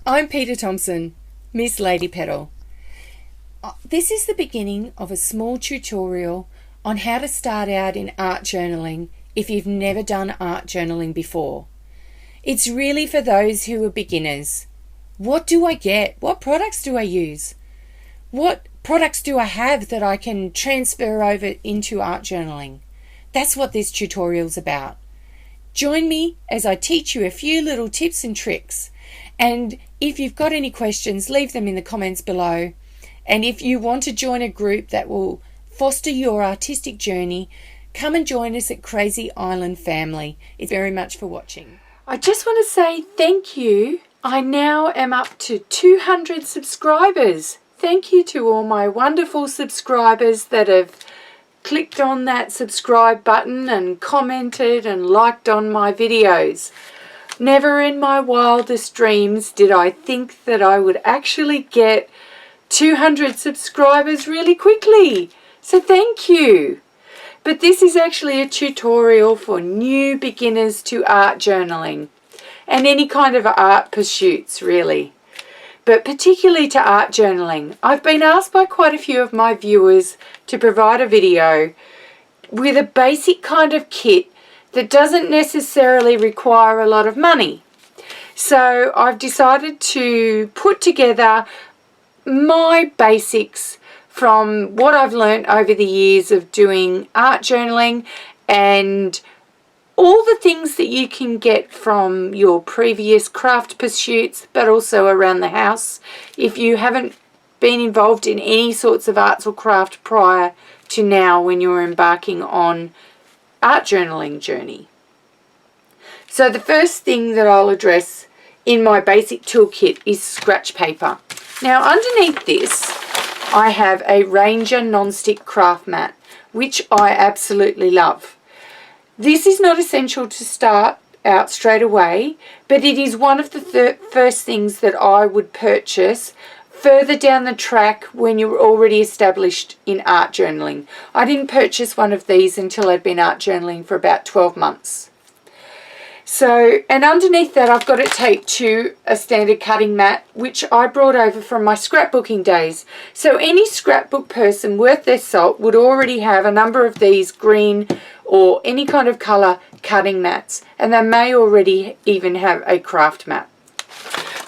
I'm Peter Thompson, Missladypetal. This is the beginning of a small tutorial on how to start out in art journaling if you've never done art journaling before. It's really for those who are beginners. What do I get? What products do I use? What products do I have that I can transfer over into art journaling? That's what this tutorial's about. Join me as I teach you a few little tips and tricks. And if you've got any questions, leave them in the comments below. And if you want to join a group that will foster your artistic journey, come and join us at Krazy Island Family. It's very much for watching. I just want to say thank you. I now am up to 200 subscribers. Thank you to all my wonderful subscribers that have clicked on that subscribe button and commented and liked on my videos. Never in my wildest dreams did I think that I would actually get 200 subscribers really quickly. So thank you. But this is actually a tutorial for new beginners to art journaling and any kind of art pursuits really. But particularly to art journaling. I've been asked by quite a few of my viewers to provide a video with a basic kind of kit that doesn't necessarily require a lot of money. So I've decided to put together my basics from what I've learned over the years of doing art journaling and all the things that you can get from your previous craft pursuits, but also around the house if you haven't been involved in any sorts of arts or craft prior to now when you're embarking on art journaling journey. So the first thing that I'll address in my basic toolkit is scratch paper. Now underneath this I have a Ranger non-stick craft mat, which I absolutely love. This is not essential to start out straight away, but it is one of the first things that I would purchase further down the track when you're already established in art journaling. I didn't purchase one of these until I'd been art journaling for about 12 months. So, and underneath that I've got it taped to a standard cutting mat, which I brought over from my scrapbooking days. So any scrapbook person worth their salt would already have a number of these green or any kind of colour cutting mats, and they may already even have a craft mat.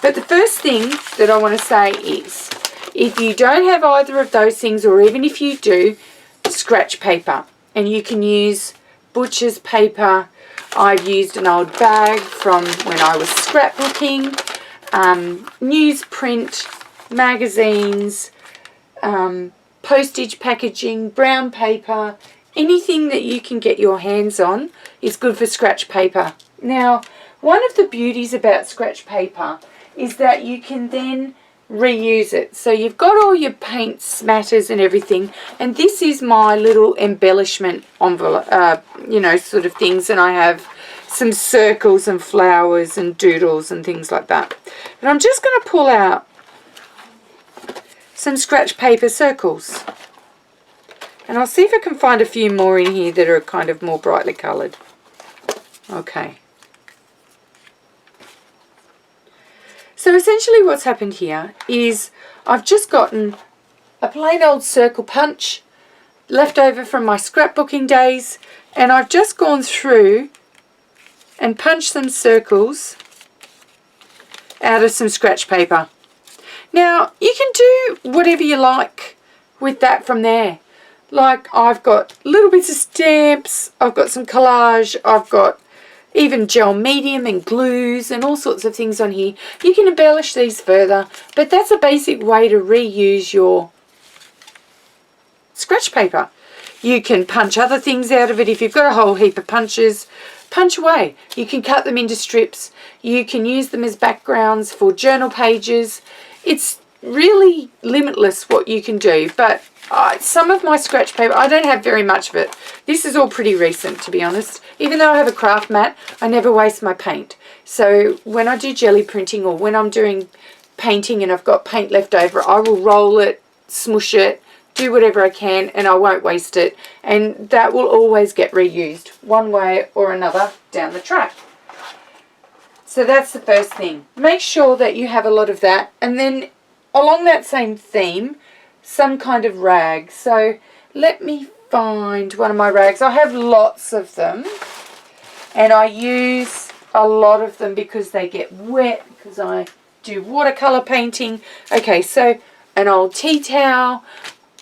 But the first thing that I want to say is, if you don't have either of those things, or even if you do, scratch paper. And you can use butcher's paper. I've used an old bag from when I was scrapbooking, newsprint, magazines, postage packaging, brown paper. Anything that you can get your hands on is good for scratch paper. Now, one of the beauties about scratch paper is that you can then reuse it. So you've got all your paint smatters and everything, and this is my little embellishment envelope, sort of things, and I have some circles and flowers and doodles and things like that. But I'm just going to pull out some scratch paper circles, and I'll see if I can find a few more in here that are kind of more brightly coloured. Okay. So essentially what's happened here is I've just gotten a plain old circle punch left over from my scrapbooking days, and I've just gone through and punched some circles out of some scratch paper. Now you can do whatever you like with that from there. Like I've got little bits of stamps, I've got some collage, I've got even gel medium and glues and all sorts of things on here. You can embellish these further, but that's a basic way to reuse your scratch paper. You can punch other things out of it. If you've got a whole heap of punches, punch away. You can cut them into strips. You can use them as backgrounds for journal pages. It's really limitless what you can do, but some of my scratch paper, I don't have very much of it. This is all pretty recent, to be honest. Even though I have a craft mat, I never waste my paint. So when I do jelly printing or when I'm doing painting and I've got paint left over, I will roll it, smush it, do whatever I can, and I won't waste it. And that will always get reused one way or another down the track. So that's the first thing. Make sure that you have a lot of that. And then along that same theme, some kind of rag. So let me find one of my rags. I have lots of them. And I use a lot of them because they get wet, because I do watercolour painting. Okay, so an old tea towel.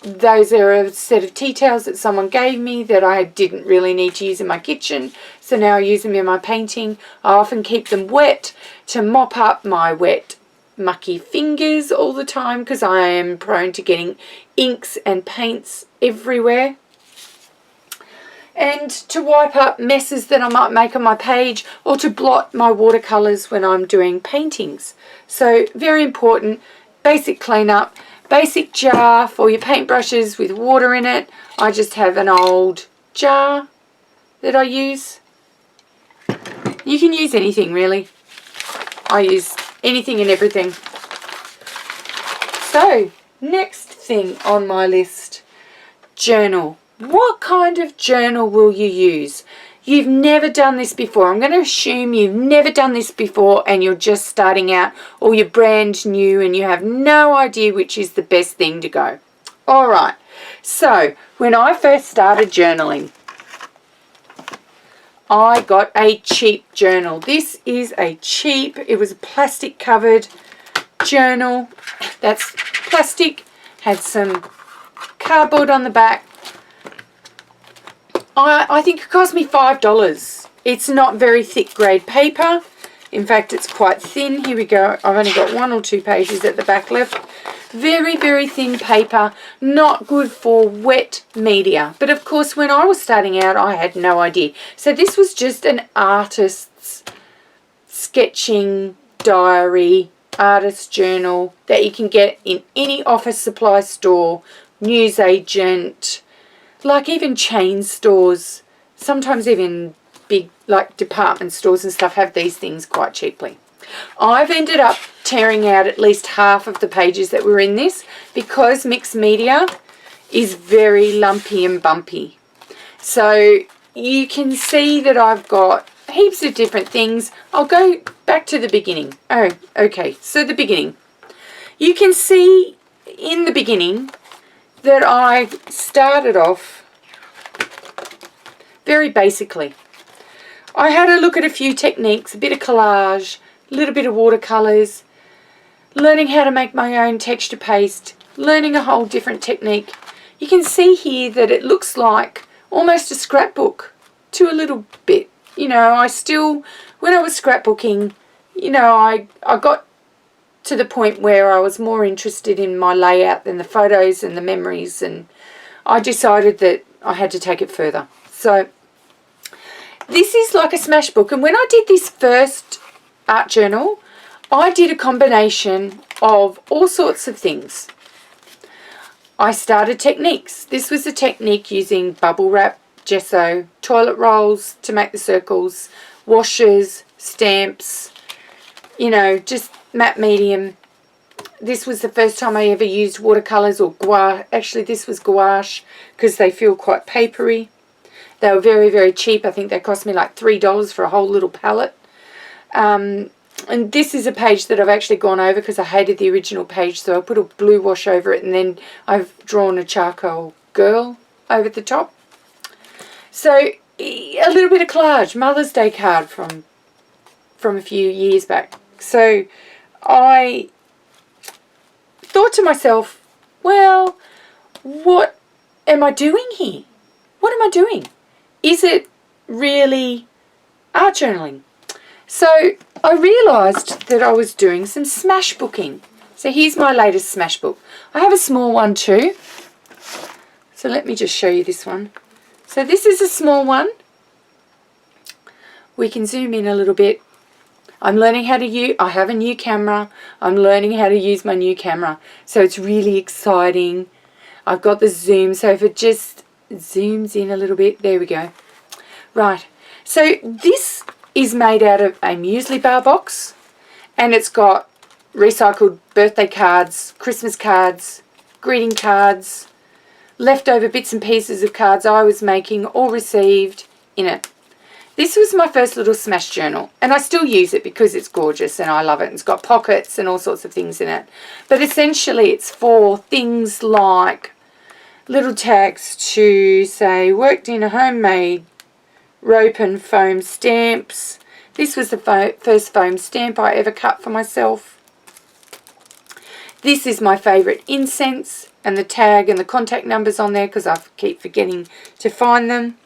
Those are a set of tea towels that someone gave me that I didn't really need to use in my kitchen. So now I use them in my painting. I often keep them wet to mop up my wet, mucky fingers all the time because I am prone to getting inks and paints everywhere. And to wipe up messes that I might make on my page, or to blot my watercolours when I'm doing paintings. So very important, basic cleanup. Basic jar for your paintbrushes with water in it. I just have an old jar that I use. You can use anything really. I use anything and everything. So, next thing on my list, journal. What kind of journal will you use? You've never done this before. I'm going to assume you've never done this before and you're just starting out, or you're brand new and you have no idea which is the best thing to go. All right. So when I first started journaling, I got a cheap journal. This is a cheap, it was a plastic covered journal. That's plastic, had some cardboard on the back. I think it cost me $5. It's not very thick grade paper. In fact, it's quite thin. Here we go. I've only got 1 or 2 pages at the back left. Very, very thin paper. Not good for wet media. But of course, when I was starting out, I had no idea. So this was just an artist's sketching diary, artist journal that you can get in any office supply store, newsagent, like even chain stores, sometimes even big like department stores and stuff have these things quite cheaply. I've ended up tearing out at least half of the pages that were in this because mixed media is very lumpy and bumpy. So you can see that I've got heaps of different things. I'll go back to the beginning. Oh, okay, so the beginning. You can see in the beginning that I started off very basically. I had a look at a few techniques, a bit of collage, a little bit of watercolours, learning how to make my own texture paste, learning a whole different technique. You can see here that it looks like almost a scrapbook to a little bit. You know, I still, when I was scrapbooking, you know, I got to the point where I was more interested in my layout than the photos and the memories, and I decided that I had to take it further. So this is like a smash book, and when I did this first art journal, I did a combination of all sorts of things. I started techniques. This was a technique using bubble wrap, gesso, toilet rolls to make the circles, washes, stamps, you know, just matte medium. This was the first time I ever used watercolours or gouache. Actually, this was gouache because they feel quite papery. They were very, very cheap. I think they cost me like $3 for a whole little palette. And this is a page that I've actually gone over because I hated the original page, so I put a blue wash over it, and then I've drawn a charcoal girl over the top. So a little bit of collage, Mother's Day card from a few years back. So I thought to myself, well, what am I doing here? What am I doing? Is it really art journaling? So I realised that I was doing some smash booking. So here's my latest smash book. I have a small one too. So let me just show you this one. So this is a small one. We can zoom in a little bit. I'm learning how to use, I have a new camera. I'm learning how to use my new camera. So it's really exciting. I've got the zoom, so if it just zooms in a little bit, there we go. Right, so this is made out of a muesli bar box, and it's got recycled birthday cards, Christmas cards, greeting cards, leftover bits and pieces of cards I was making or received in it. This was my first little smash journal, and I still use it because it's gorgeous and I love it. It's got pockets and all sorts of things in it. But essentially it's for things like little tags to say, worked in a homemade rope and foam stamps. This was the first foam stamp I ever cut for myself. This is my favourite incense, and the tag and the contact numbers on there because I keep forgetting to find them.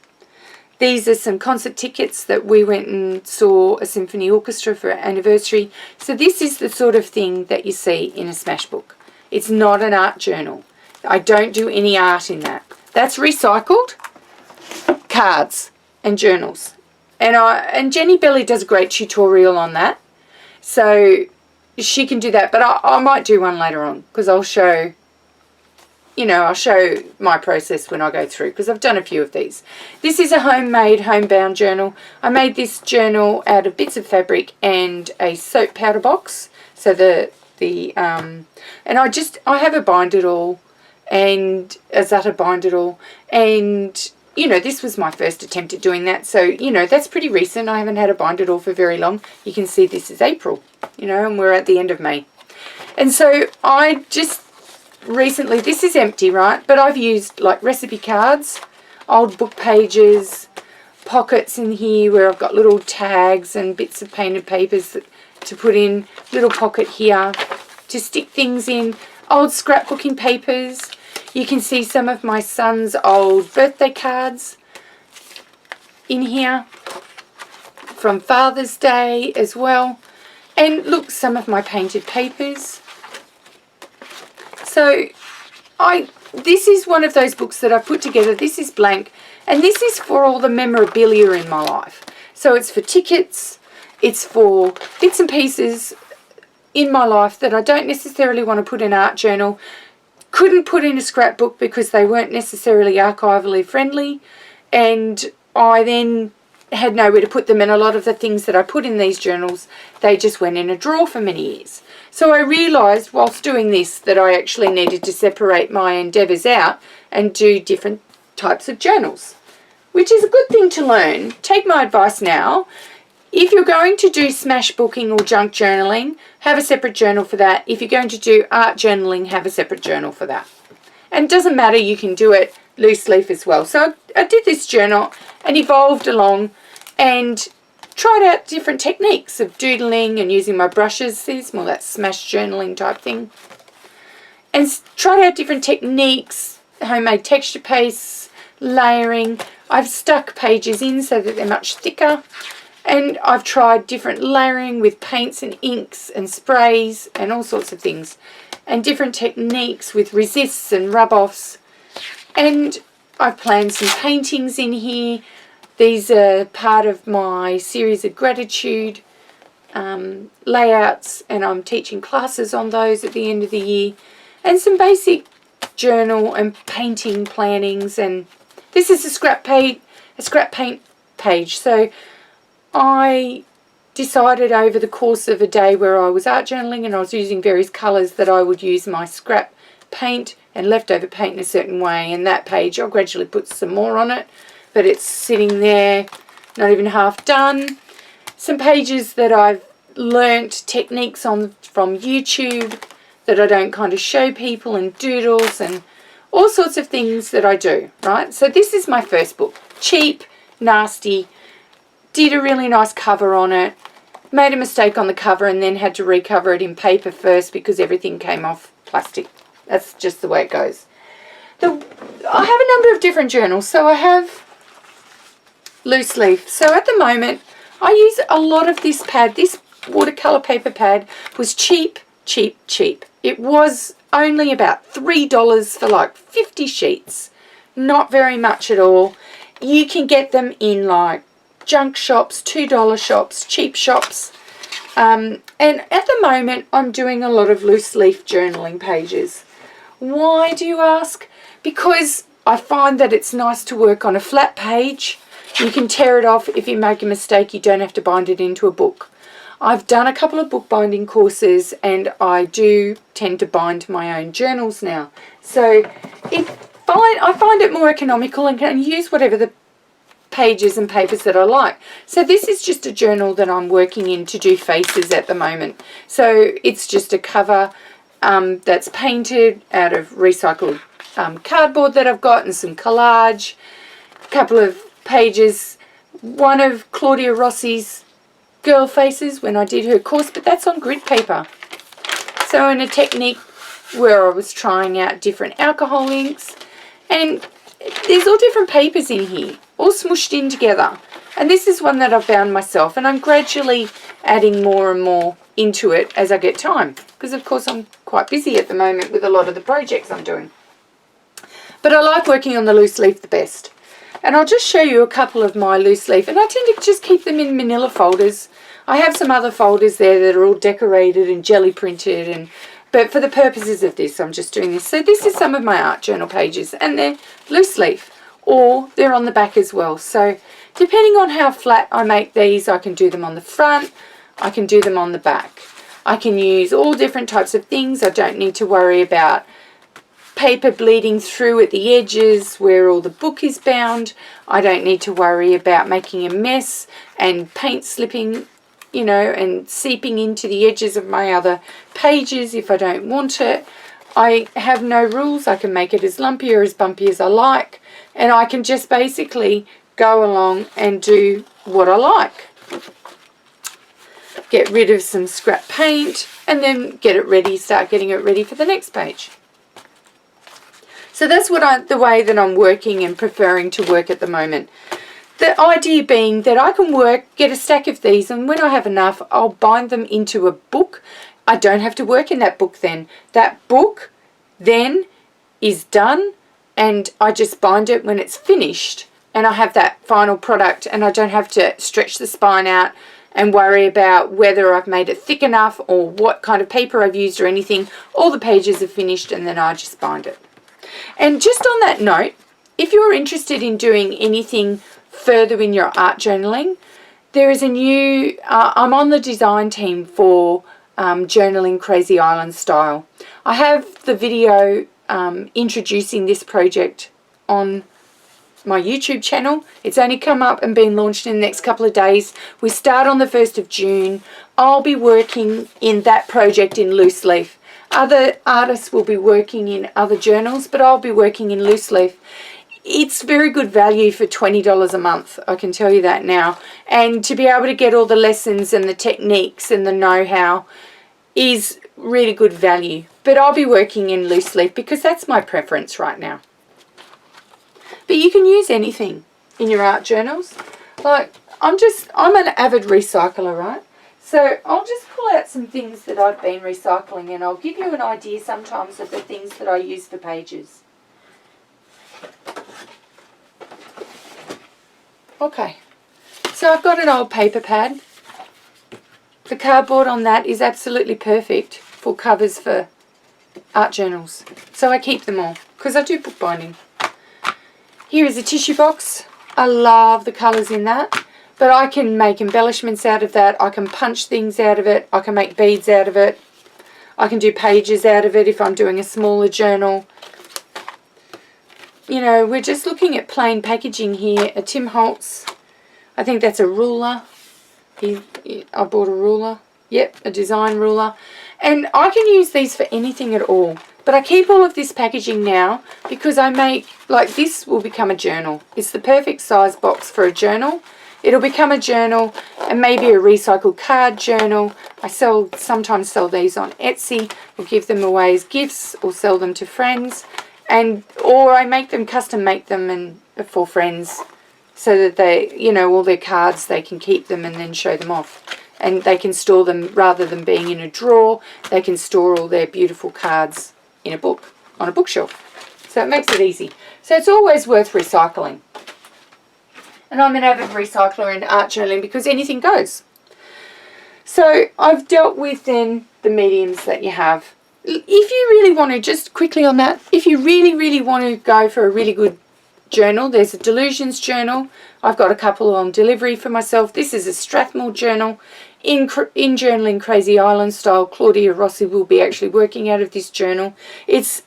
These are some concert tickets that we went and saw a symphony orchestra for our anniversary. So this is the sort of thing that you see in a smash book. It's not an art journal. I don't do any art in that. That's recycled cards and journals. And Jenny Belly does a great tutorial on that. So she can do that. But I might do one later on because I'll show... I'll show my process when I go through because I've done a few of these. This is a homemade, homebound journal. I made this journal out of bits of fabric and a soap powder box. So and I have a bind it all and a Zutta bind it all. And, this was my first attempt at doing that. So, that's pretty recent. I haven't had a bind it all for very long. You can see this is April, and we're at the end of May. And so I just... recently, this is empty, right, but I've used like recipe cards, old book pages, pockets in here where I've got little tags and bits of painted papers to put in, little pocket here to stick things in, old scrapbooking papers. You can see some of my son's old birthday cards in here from Father's Day as well, and look, some of my painted papers. So this is one of those books that I've put together. This is blank, and this is for all the memorabilia in my life. So it's for tickets, it's for bits and pieces in my life that I don't necessarily want to put in an art journal. Couldn't put in a scrapbook because they weren't necessarily archivally friendly, and I then had nowhere to put them, and a lot of the things that I put in these journals, they just went in a drawer for many years. So I realised whilst doing this that I actually needed to separate my endeavours out and do different types of journals, which is a good thing to learn. Take my advice now. If you're going to do smash booking or junk journaling, have a separate journal for that. If you're going to do art journaling, have a separate journal for that. And it doesn't matter, you can do it loose leaf as well. So I did this journal and evolved along and tried out different techniques of doodling and using my brushes. See, it's more that smash journaling type thing. And tried out different techniques, homemade texture pastes, layering. I've stuck pages in so that they're much thicker. And I've tried different layering with paints and inks and sprays and all sorts of things. And different techniques with resists and rub-offs. And I've planned some paintings in here. These are part of my series of gratitude layouts, and I'm teaching classes on those at the end of the year. And some basic journal and painting plannings. And this is a scrap paint page. So I decided over the course of a day where I was art journaling and I was using various colours that I would use my scrap paint and leftover paint in a certain way. And that page, I'll gradually put some more on it. But it's sitting there, not even half done. Some pages that I've learnt techniques on from YouTube that I don't kind of show people, and doodles and all sorts of things that I do, right? So this is my first book. Cheap, nasty, did a really nice cover on it, made a mistake on the cover and then had to recover it in paper first because everything came off plastic. That's just the way it goes. I have a number of different journals. So I have loose leaf. So at the moment I use a lot of this pad. This watercolour paper pad was cheap. It was only about $3 for like 50 sheets. Not very much at all. You can get them in like junk shops, $2 shops, cheap shops. And at the moment I'm doing a lot of loose leaf journaling pages. Why, do you ask? Because I find that it's nice to work on a flat page. You can tear it off. If you make a mistake, you don't have to bind it into a book. I've done a couple of bookbinding courses and I do tend to bind my own journals now. So I find it more economical and can use whatever the pages and papers that I like. So this is just a journal that I'm working in to do faces at the moment. So it's just a cover that's painted out of recycled cardboard that I've got, and some collage, a couple of pages, one of Claudia Rossi's girl faces when I did her course, but that's on grid paper. So in a technique where I was trying out different alcohol inks, and there's all different papers in here, all smooshed in together. And this is one that I've found myself, and I'm gradually adding more and more into it as I get time, because of course I'm quite busy at the moment with a lot of the projects I'm doing. But I like working on the loose leaf the best. And I'll just show you a couple of my loose leaf, and I tend to just keep them in manila folders. I have some other folders there that are all decorated and jelly printed, but for the purposes of this, I'm just doing this. So this is some of my art journal pages, and they're loose leaf, or they're on the back as well. So depending on how flat I make these, I can do them on the front, I can do them on the back. I can use all different types of things. I don't need to worry about paper bleeding through at the edges where all the book is bound. I don't need to worry about making a mess and paint slipping, you know, and seeping into the edges of my other pages if I don't want it. I have no rules. I can make it as lumpy or as bumpy as I like, and I can just basically go along and do what I like. Get rid of some scrap paint and then get it ready, start getting it ready for the next page. So that's the way that I'm working and preferring to work at the moment. The idea being that I can get a stack of these, and when I have enough, I'll bind them into a book. I don't have to work in that book then. That book then is done, and I just bind it when it's finished, and I have that final product, and I don't have to stretch the spine out and worry about whether I've made it thick enough or what kind of paper I've used or anything. All the pages are finished, and then I just bind it. And just on that note, if you're interested in doing anything further in your art journaling, there is a new, I'm on the design team for journaling Krazy Island style. I have the video introducing this project on my YouTube channel. It's only come up and been launched in the next couple of days. We start on the 1st of June. I'll be working in that project in loose leaf. Other artists will be working in other journals, but I'll be working in loose leaf. It's very good value for $20 a month, I can tell you that now. And to be able to get all the lessons and the techniques and the know-how is really good value. But I'll be working in loose leaf because that's my preference right now. But you can use anything in your art journals. Like, I'm an avid recycler, right? So I'll just pull out some things that I've been recycling, and I'll give you an idea sometimes of the things that I use for pages. Okay, so I've got an old paper pad. The cardboard on that is absolutely perfect for covers for art journals. So I keep them all because I do bookbinding. Here is a tissue box. I love the colours in that. But I can make embellishments out of that. I can punch things out of it. I can make beads out of it. I can do pages out of it if I'm doing a smaller journal. You know, we're just looking at plain packaging here. A Tim Holtz. I think that's a ruler. I bought a ruler. Yep, a design ruler. And I can use these for anything at all. But I keep all of this packaging now because I make, like this will become a journal. It's the perfect size box for a journal. It'll become a journal and maybe a recycled card journal. I sometimes sell these on Etsy, or give them away as gifts, or sell them to friends, or I make them, custom make them and for friends, so that they, you know, all their cards, they can keep them and then show them off, and they can store them rather than being in a drawer. They can store all their beautiful cards in a book on a bookshelf, so it makes it easy. So it's always worth recycling. And I'm an avid recycler in art journaling because anything goes. So I've dealt with then the mediums that you have. If you really want to, just quickly on that, if you really want to go for a really good journal, there's a Delusions journal. I've got a couple on delivery for myself. This is a Strathmore journal. In journaling Krazy Island style, Claudia Rossi will be actually working out of this journal. It's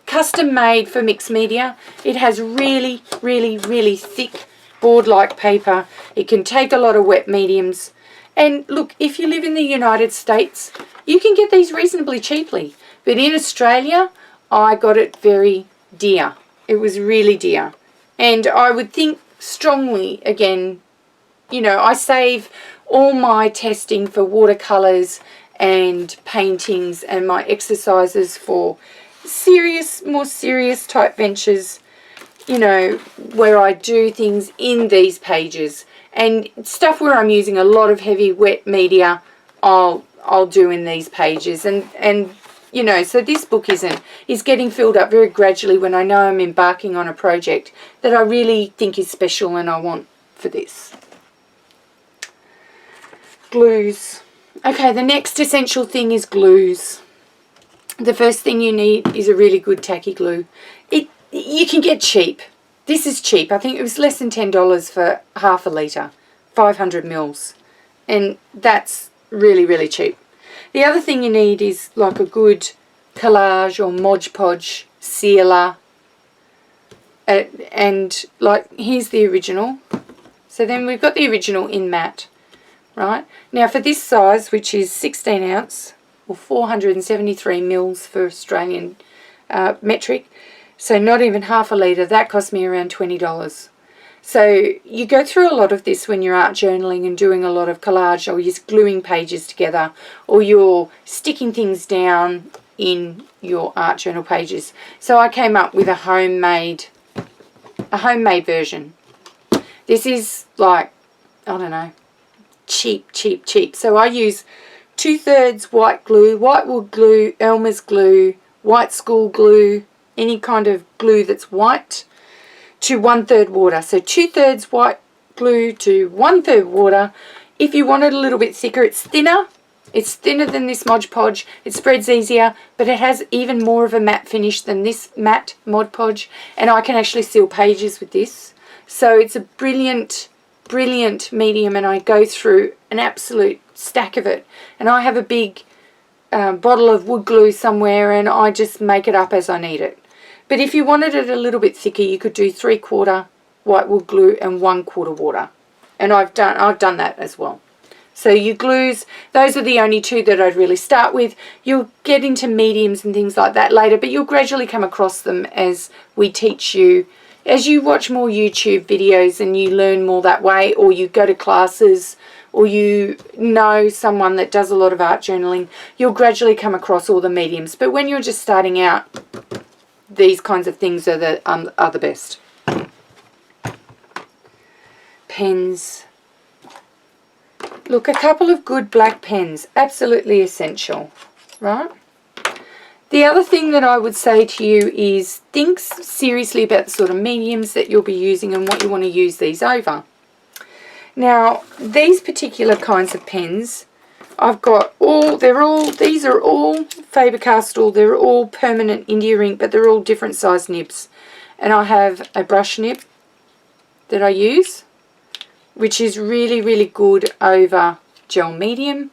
custom made for mixed media. It has really thick board-like paper. It can take a lot of wet mediums. And look, if you live in the United States, you can get these reasonably cheaply. But in Australia, I got it very dear. It was really dear. And I would think strongly, again, you know, I save all my testing for watercolours and paintings and my exercises for more serious type ventures, you know, where I do things in these pages. And stuff where I'm using a lot of heavy wet media, I'll do in these pages. And you know, so this book is getting filled up very gradually when I know I'm embarking on a project that I really think is special and I want for this. Glues. Okay, the next essential thing is glues. The first thing you need is a really good tacky glue. You can get cheap. This is cheap. I think it was less than $10 for half a litre, 500 mils. And that's really, really cheap. The other thing you need is like a good collage or Mod Podge sealer. And like, here's the original. So then we've got the original in matte, right? Now for this size, which is 16 ounce or 473 mils for Australian metric, so not even half a litre, that cost me around $20. So you go through a lot of this when you're art journaling and doing a lot of collage, or you're gluing pages together, or you're sticking things down in your art journal pages. So I came up with a homemade version. This is like, I don't know, cheap. So I use 2/3 white glue, white wood glue, Elmer's glue, white school glue, any kind of glue that's white, to 1/3 water. So 2/3 white glue to 1/3 water. If you want it a little bit thicker, it's thinner. It's thinner than this Mod Podge. It spreads easier, but it has even more of a matte finish than this matte Mod Podge. And I can actually seal pages with this. So it's a brilliant, brilliant medium, and I go through an absolute stack of it. And I have a big bottle of wood glue somewhere, and I just make it up as I need it. But if you wanted it a little bit thicker, you could do 3/4 white wood glue and 1/4 water. And I've done that as well. So your glues, those are the only two that I'd really start with. You'll get into mediums and things like that later, but you'll gradually come across them as we teach you. As you watch more YouTube videos and you learn more that way, or you go to classes, or you know someone that does a lot of art journaling, you'll gradually come across all the mediums. But when you're just starting out, these kinds of things are the best. Pens. Look, a couple of good black pens, absolutely essential, right? The other thing that I would say to you is think seriously about the sort of mediums that you'll be using and what you want to use these over. Now, these particular kinds of pens, I've got these are all Faber-Castell, they're all permanent India ink, but they're all different size nibs. And I have a brush nib that I use, which is really, really good over gel medium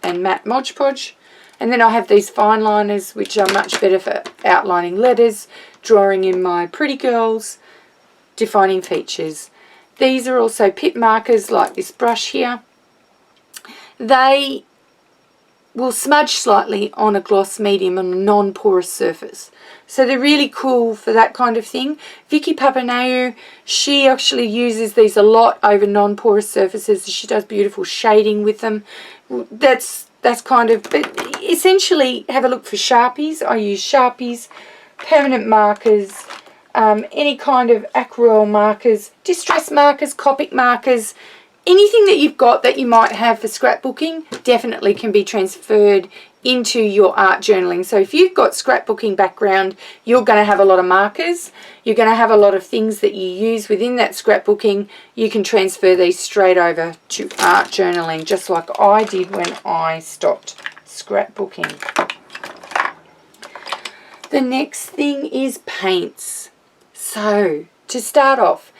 and matte Mod Podge. And then I have these fine liners, which are much better for outlining letters, drawing in my pretty girls, defining features. These are also pip markers, like this brush here. They will smudge slightly on a gloss medium on a non-porous surface. So they're really cool for that kind of thing. Vicky Papaneau, she actually uses these a lot over non-porous surfaces. She does beautiful shading with them. That's kind of, but essentially have a look for Sharpies. I use Sharpies, permanent markers, any kind of aquarelle markers, distress markers, Copic markers. Anything that you've got that you might have for scrapbooking definitely can be transferred into your art journaling. So if you've got scrapbooking background, you're going to have a lot of markers. You're going to have a lot of things that you use within that scrapbooking. You can transfer these straight over to art journaling, just like I did when I stopped scrapbooking. The next thing is paints. So to start off,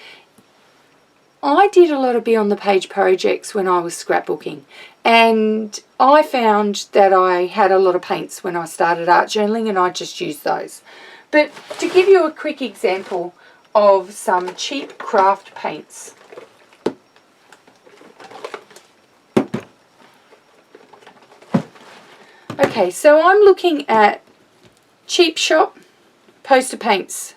I did a lot of beyond the page projects when I was scrapbooking, and I found that I had a lot of paints when I started art journaling, and I just used those. But to give you a quick example, of some cheap craft paints. Okay, so I'm looking at cheap shop poster paints,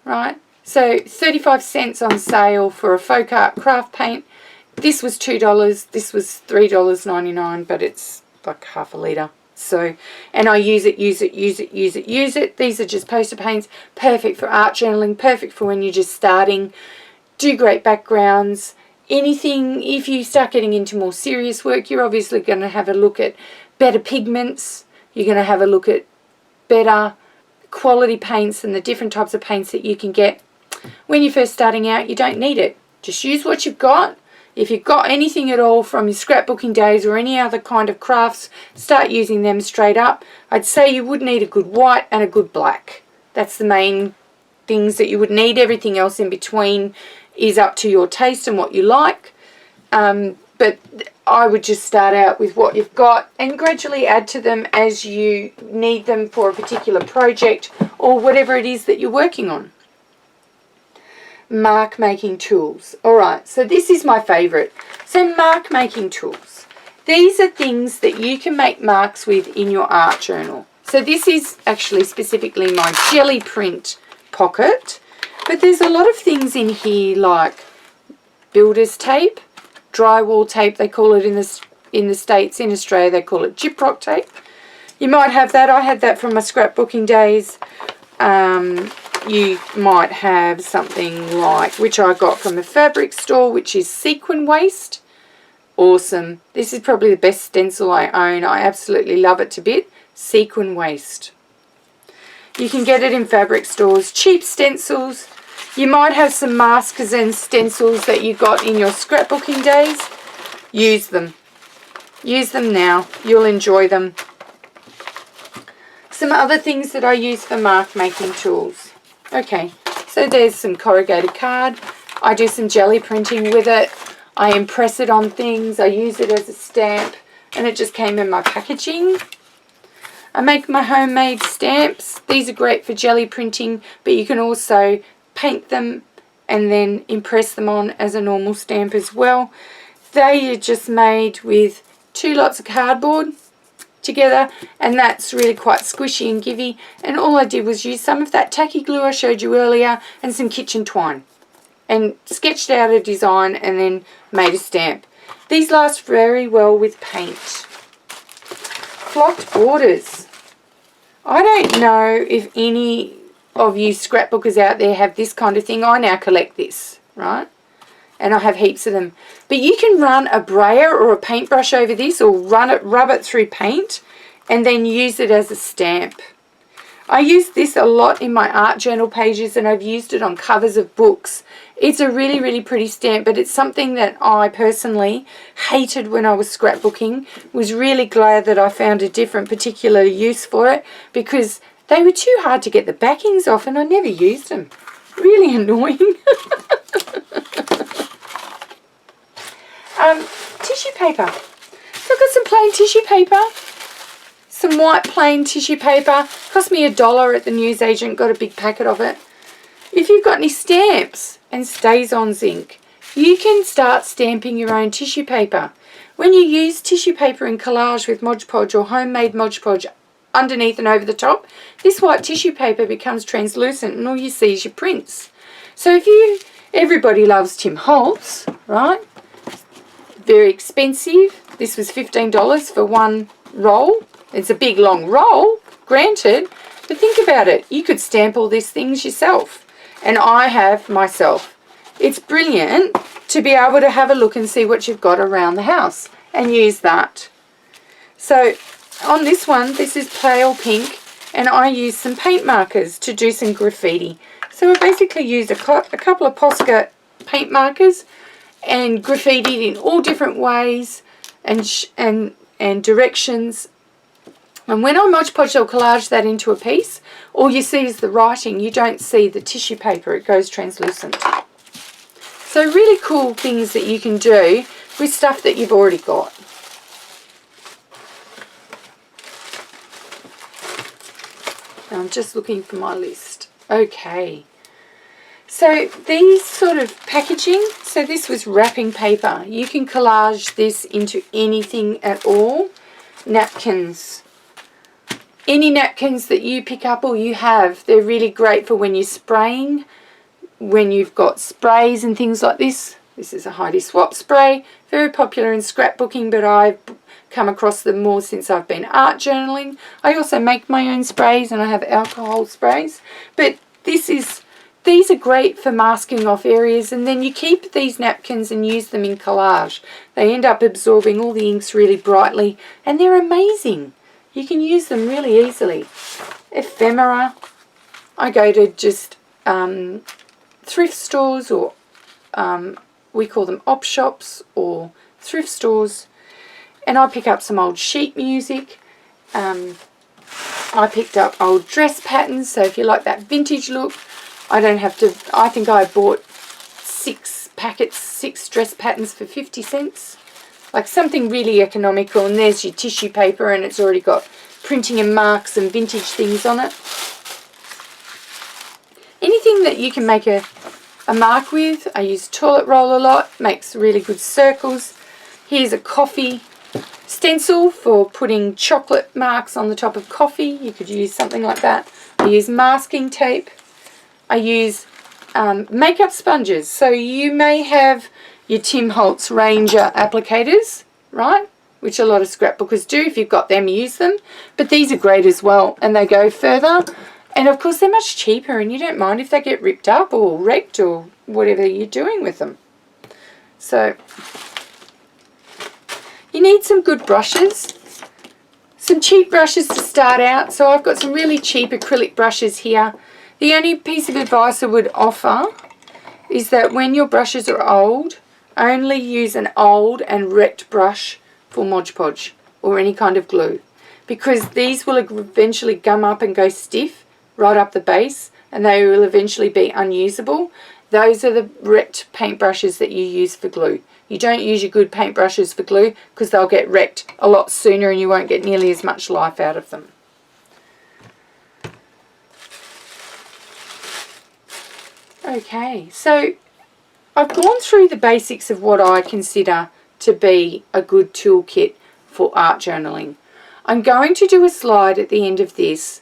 right? So 35 cents on sale for a folk art craft paint. This was $2, this was $3.99, but it's like half a litre. So, and I use it. These are just poster paints, perfect for art journaling, perfect for when you're just starting. Do great backgrounds. Anything, if you start getting into more serious work, you're obviously going to have a look at better pigments. You're going to have a look at better quality paints and the different types of paints that you can get. When you're first starting out, you don't need it. Just use what you've got. If you've got anything at all from your scrapbooking days or any other kind of crafts, start using them straight up. I'd say you would need a good white and a good black. That's the main things that you would need. Everything else in between is up to your taste and what you like. But I would just start out with what you've got and gradually add to them as you need them for a particular project or whatever it is that you're working on. Mark making tools. Alright, so this is my favourite. So mark making tools. These are things that you can make marks with in your art journal. So this is actually specifically my jelly print pocket. But there's a lot of things in here like builder's tape, drywall tape they call it in the States. In Australia they call it gyprock tape. You might have that. I had that from my scrapbooking days. You might have something like, which I got from a fabric store, which is sequin waste. Awesome. This is probably the best stencil I own. I absolutely love it to bit. Sequin waste. You can get it in fabric stores. Cheap stencils. You might have some markers and stencils that you got in your scrapbooking days. Use them. Use them now. You'll enjoy them. Some other things that I use for mark making tools. Okay, so there's some corrugated card. I do some jelly printing with it. I impress it on things. I use it as a stamp, and it just came in my packaging. I make my homemade stamps. These are great for jelly printing, but you can also paint them and then impress them on as a normal stamp as well. They are just made with 2 lots of cardboard together, and that's really quite squishy and givey, and all I did was use some of that tacky glue I showed you earlier and some kitchen twine and sketched out a design and then made a stamp. These last very well with paint. Flocked borders. I don't know if any of you scrapbookers out there have this kind of thing. I now collect this, right? And I have heaps of them. But you can run a brayer or a paintbrush over this, or rub it through paint and then use it as a stamp. I use this a lot in my art journal pages, and I've used it on covers of books. It's a really, really pretty stamp, but it's something that I personally hated when I was scrapbooking. Was really glad that I found a different particular use for it, because they were too hard to get the backings off and I never used them. Really annoying. Tissue paper. So I've got some plain tissue paper, some white plain tissue paper. Cost me $1 at the newsagent, got a big packet of it. If you've got any stamps and StazOn ink, you can start stamping your own tissue paper. When you use tissue paper in collage with Mod Podge or homemade Mod Podge underneath and over the top, this white tissue paper becomes translucent and all you see is your prints. So everybody loves Tim Holtz, right? Very expensive. This was $15 for one roll. It's a big long roll, granted, but think about it. You could stamp all these things yourself, and I have myself. It's brilliant to be able to have a look and see what you've got around the house and use that. So on this one, this is pale pink, and I used some paint markers to do some graffiti. So I basically used a couple of Posca paint markers and graffitied in all different ways and directions. And when I Mod Podge or collage that into a piece, all you see is the writing. You don't see the tissue paper. It goes translucent. So really cool things that you can do with stuff that you've already got. Now I'm just looking for my list. Okay. So these sort of packaging, so this was wrapping paper. You can collage this into anything at all. Napkins. Any napkins that you pick up or you have, they're really great for when you're spraying, when you've got sprays and things like this. This is a Heidi Swap spray, very popular in scrapbooking, but I've come across them more since I've been art journaling. I also make my own sprays and I have alcohol sprays, but these are great for masking off areas, and then you keep these napkins and use them in collage. They end up absorbing all the inks really brightly, and they're amazing. You can use them really easily. Ephemera. I go to just thrift stores, or we call them op shops or thrift stores, and I pick up some old sheet music. I picked up old dress patterns, so if you like that vintage look, I don't have to. I think I bought 6 dress patterns for 50 cents. Like something really economical, and there's your tissue paper and it's already got printing and marks and vintage things on it. Anything that you can make a mark with. I use toilet roll a lot, makes really good circles. Here's a coffee stencil for putting chocolate marks on the top of coffee. You could use something like that. I use masking tape. I use makeup sponges. So you may have your Tim Holtz Ranger applicators, right? Which a lot of scrapbookers do. If you've got them, use them. But these are great as well, and they go further. And of course, they're much cheaper, and you don't mind if they get ripped up or wrecked or whatever you're doing with them. So you need some good brushes. Some cheap brushes to start out. So I've got some really cheap acrylic brushes here. The only piece of advice I would offer is that when your brushes are old, only use an old and wrecked brush for Mod Podge or any kind of glue, because these will eventually gum up and go stiff right up the base, and they will eventually be unusable. Those are the wrecked paint brushes that you use for glue. You don't use your good paint brushes for glue because they'll get wrecked a lot sooner and you won't get nearly as much life out of them. Okay, so I've gone through the basics of what I consider to be a good toolkit for art journaling. I'm going to do a slide at the end of this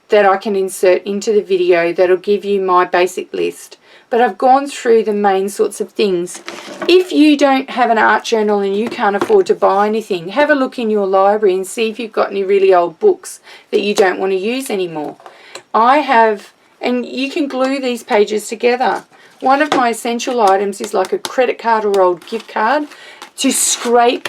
that I can insert into the video that'll give you my basic list, but I've gone through the main sorts of things. If you don't have an art journal and you can't afford to buy anything, have a look in your library and see if you've got any really old books that you don't want to use anymore. I have, and you can glue these pages together. One of my essential items is like a credit card or old gift card to scrape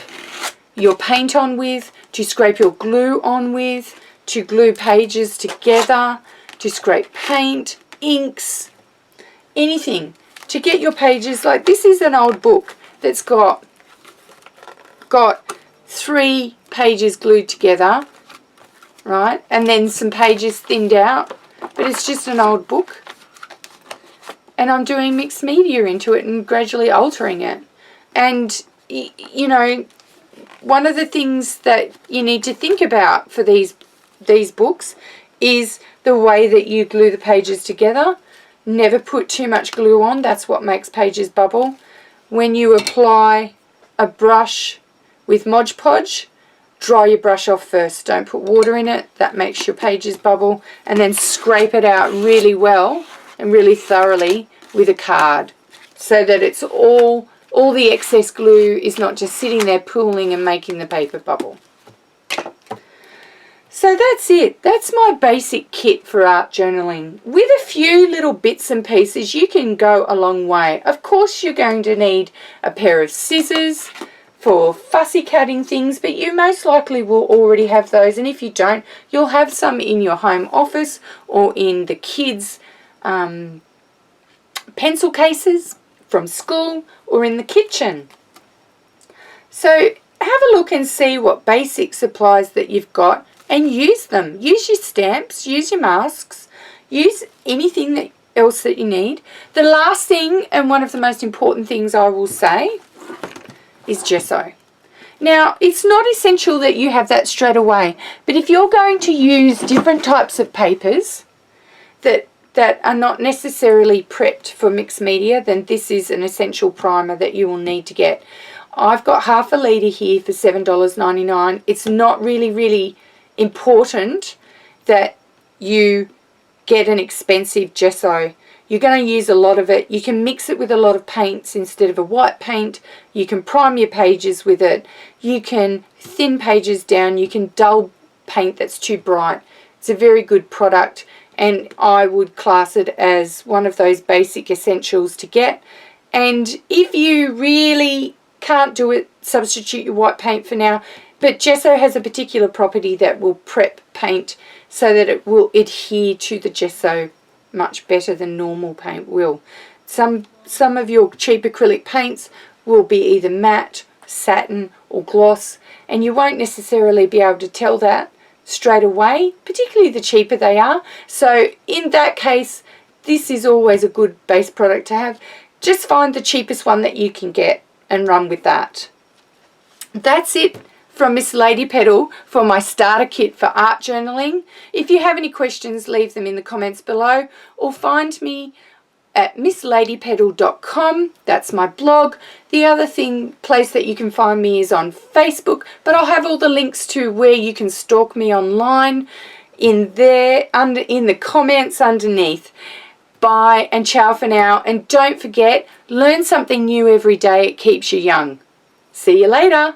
your paint on with, to scrape your glue on with, to glue pages together, to scrape paint, inks, anything. To get your pages, like this is an old book that's got 3 pages glued together, right? And then some pages thinned out, but it's just an old book. And I'm doing mixed media into it and gradually altering it. And, you know, one of the things that you need to think about for these books is the way that you glue the pages together. Never put too much glue on. That's what makes pages bubble. When you apply a brush with Mod Podge, dry your brush off first. Don't put water in it. That makes your pages bubble. And then scrape it out really well and really thoroughly with a card so that it's all the excess glue is not just sitting there pooling and making the paper bubble. So that's it. That's my basic kit for art journaling. With a few little bits and pieces, you can go a long way. Of course, you're going to need a pair of scissors for fussy cutting things, but you most likely will already have those. And if you don't, you'll have some in your home office or in the kids' pencil cases from school or in the kitchen. So have a look and see what basic supplies that you've got and use them. Use your stamps, use your masks, use anything else that you need. The last thing, and one of the most important things I will say, is gesso. Now, it's not essential that you have that straight away, but if you're going to use different types of papers that that are not necessarily prepped for mixed media, then this is an essential primer that you will need to get. I've got half a litre here for $7.99. It's not really important that you get an expensive gesso. You're going to use a lot of it. You can mix it with a lot of paints instead of a white paint. You can prime your pages with it. You can thin pages down. You can dull paint that's too bright. It's a very good product, and I would class it as one of those basic essentials to get. And if you really can't do it, substitute your white paint for now. But gesso has a particular property that will prep paint so that it will adhere to the gesso much better than normal paint will. Some of your cheap acrylic paints will be either matte, satin or gloss, and you won't necessarily be able to tell that straight away, particularly the cheaper they are. So in that case, this is always a good base product to have. Just find the cheapest one that you can get and run with that. That's it from Missladypetal for my starter kit for art journaling. If you have any questions, leave them in the comments below, or find me at missladypetal.com. That's my blog. The other place that you can find me is on Facebook, but I'll have all the links to where you can stalk me online in the comments underneath. Bye and ciao for now, and don't forget, learn something new every day. It keeps you young. See you later.